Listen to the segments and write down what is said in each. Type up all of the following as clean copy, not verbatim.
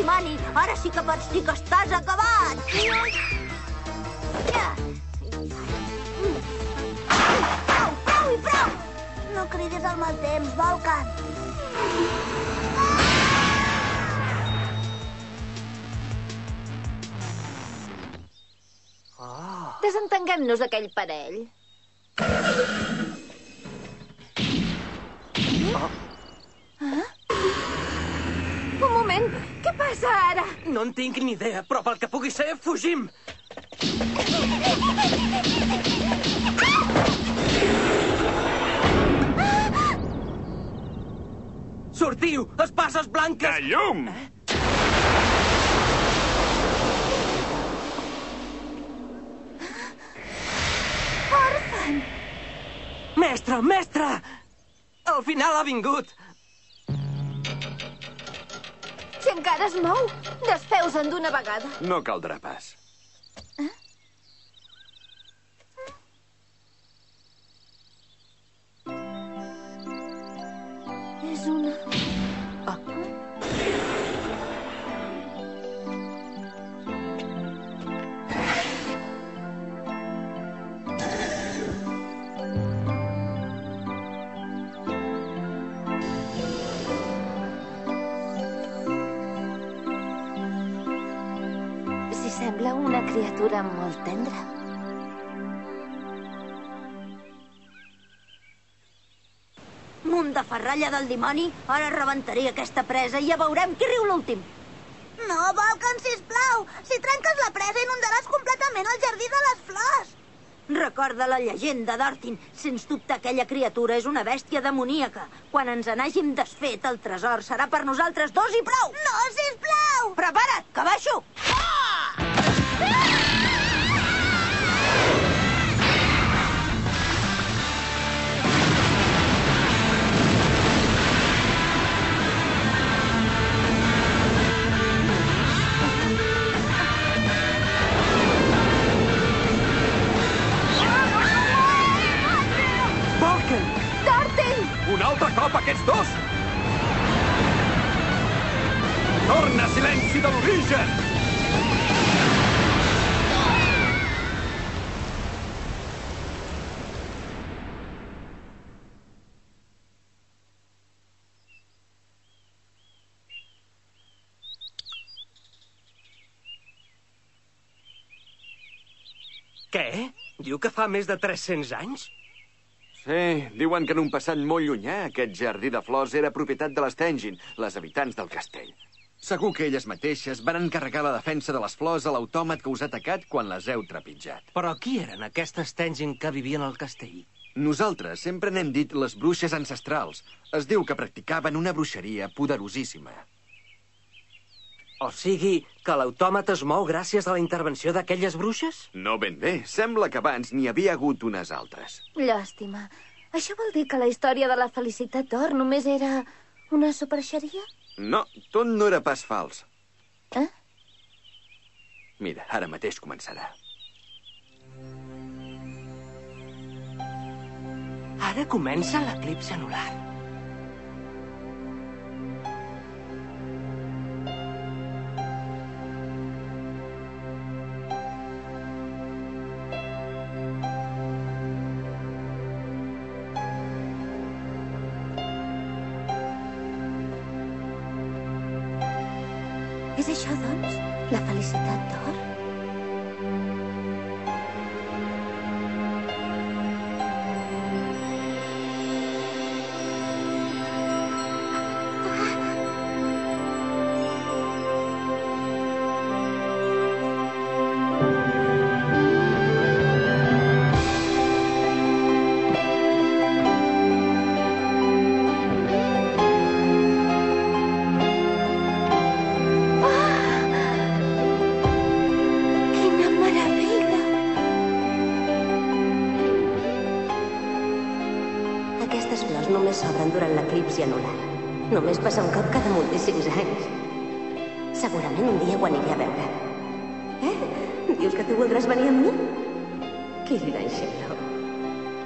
dimoni! Ara sí que pots dir que estàs acabat! Prou i prou! No cridis al mal temps, Volcan! Desentenguem-nos d'aquell parell. Un moment, què passa ara? No en tinc ni idea, però pel que pugui ser, fugim! Sortiu! Espases blanques! De llum! Mestre, mestre! Al final ha vingut! Si encara es mou, desfeu-se'n d'una vegada. No caldrà pas. És una... Si sembla una criatura molt tendra. Munt de ferralla del dimoni, ara rebentaré aquesta presa i ja veurem qui riu l'últim. No, Volcan, sisplau! Si trenques la presa, inundaràs completament el jardí de les flors. Recorda la llegenda d'Ortin. Sens dubte, aquella criatura és una bèstia demoníaca. Quan ens n'hàgim desfet, el tresor serà per nosaltres dos i prou! No, sisplau! Prepara't, que baixo! Volcan! Thornton! Un altre cop, aquests dos! Torna, silenci de l'origen! Què? Diu que fa més de 300 anys? Sí, diuen que en un passat molt llunyà aquest jardí de flors era propietat de les Tengin, les habitants del castell. Segur que elles mateixes van encarregar la defensa de les flors a l'autòmat que us ha atacat quan les heu trepitjat. Però qui eren aquestes Tengin que vivien al castell? Nosaltres sempre n'hem dit les bruixes ancestrals. Es diu que practicaven una bruixeria poderosíssima. O sigui, que l'autòmat es mou gràcies a la intervenció d'aquelles bruixes? No ben bé. Sembla que abans n'hi havia hagut unes altres. Llàstima. Això vol dir que la història de la felicitat d'or només era una superxeria? No, tot no era pas fals. Eh? Mira, ara mateix començarà. Ara comença l'eclipsi anular. És això, doncs? La felicitat d'or? Quina meravella! Aquestes flors només s'obren durant l'eclipsi anular. Només passa un cop cada moltíssims anys. Segurament un dia ho aniré a veure. Dius que tu voldràs venir amb mi? Quin aixero.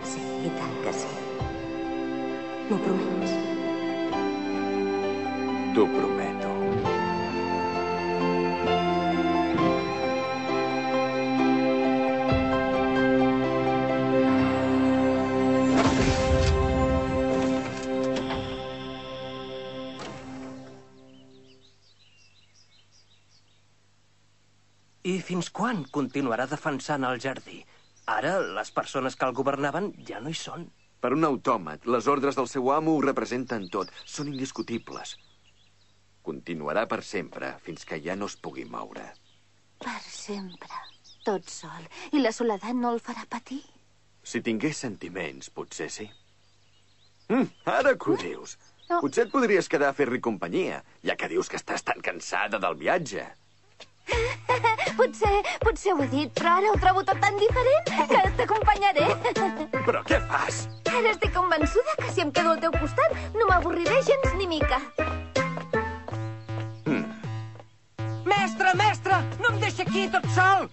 Sí, i tant que sí. M'ho promets? T'ho prometo. I fins quan continuarà defensant el jardí? Ara, les persones que el governaven ja no hi són. Per un autòmat, les ordres del seu amo ho representen tot. Són indiscutibles. Continuarà per sempre, fins que ja no es pugui moure. Per sempre. Tot sol. I la soledat no el farà patir? Si tingués sentiments, potser sí. Ara que ho dius. No. Potser et podries quedar a fer-li companyia, ja que dius que estàs tan cansada del viatge. Potser ho he dit, però ara ho trobo tot tan diferent que t'acompanyaré. Però què fas? Ara estic convençuda que si em quedo al teu costat no m'avorriré gens ni mica. Mestre, mestre! No em deixi aquí tot sol!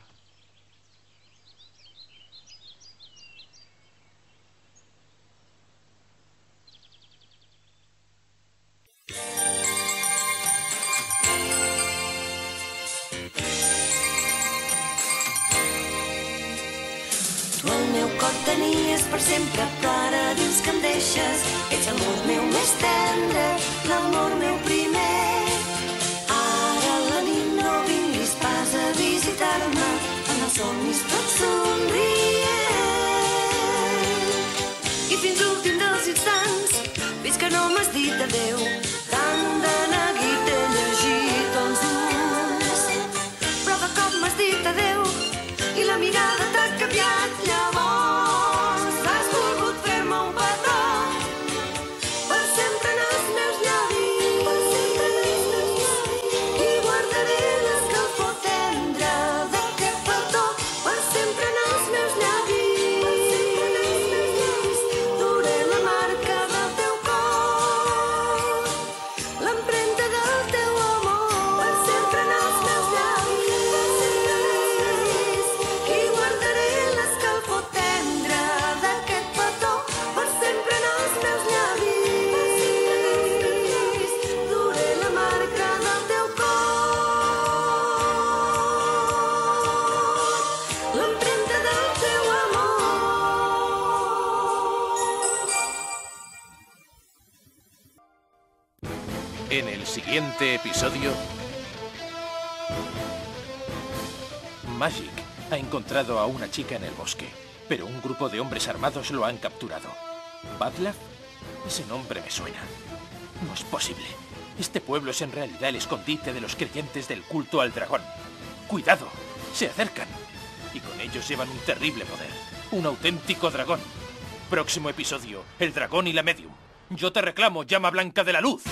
Tenies per sempre, però ara dius que em deixes. Ets l'amor meu més tendre, l'amor meu primer. Ara a la nit no vinguis pas a visitar-me, en els somnis tot somrient. I fins l'últim dels instants, fins que no m'has dit adeu, tant de neguit he llegit els ulls. Però de cop m'has dit adeu i la mirada t'ha canviat. Llavors has volgut fer-me un petó per sempre en els meus llavis i guardaré l'escalfor tendre d'aquest petó per sempre en els meus llavis. Duré la marca del teu cor, l'empremta del teu amor per sempre en els meus llavis i guardaré l'escalfor tendre d'aquest petó per sempre en els meus llavis. Duré la marca del teu cor, l'empremta del teu amor. En el siguiente episodio... Magic ha encontrado a una chica en el bosque, pero un grupo de hombres armados lo han capturado. ¿Badlav? Ese nombre me suena. No es posible. Este pueblo es en realidad el escondite de los creyentes del culto al dragón. ¡Cuidado! Se acercan. Y con ellos llevan un terrible poder. Un auténtico dragón. Próximo episodio, el dragón y la medium. Yo te reclamo, llama blanca de la luz.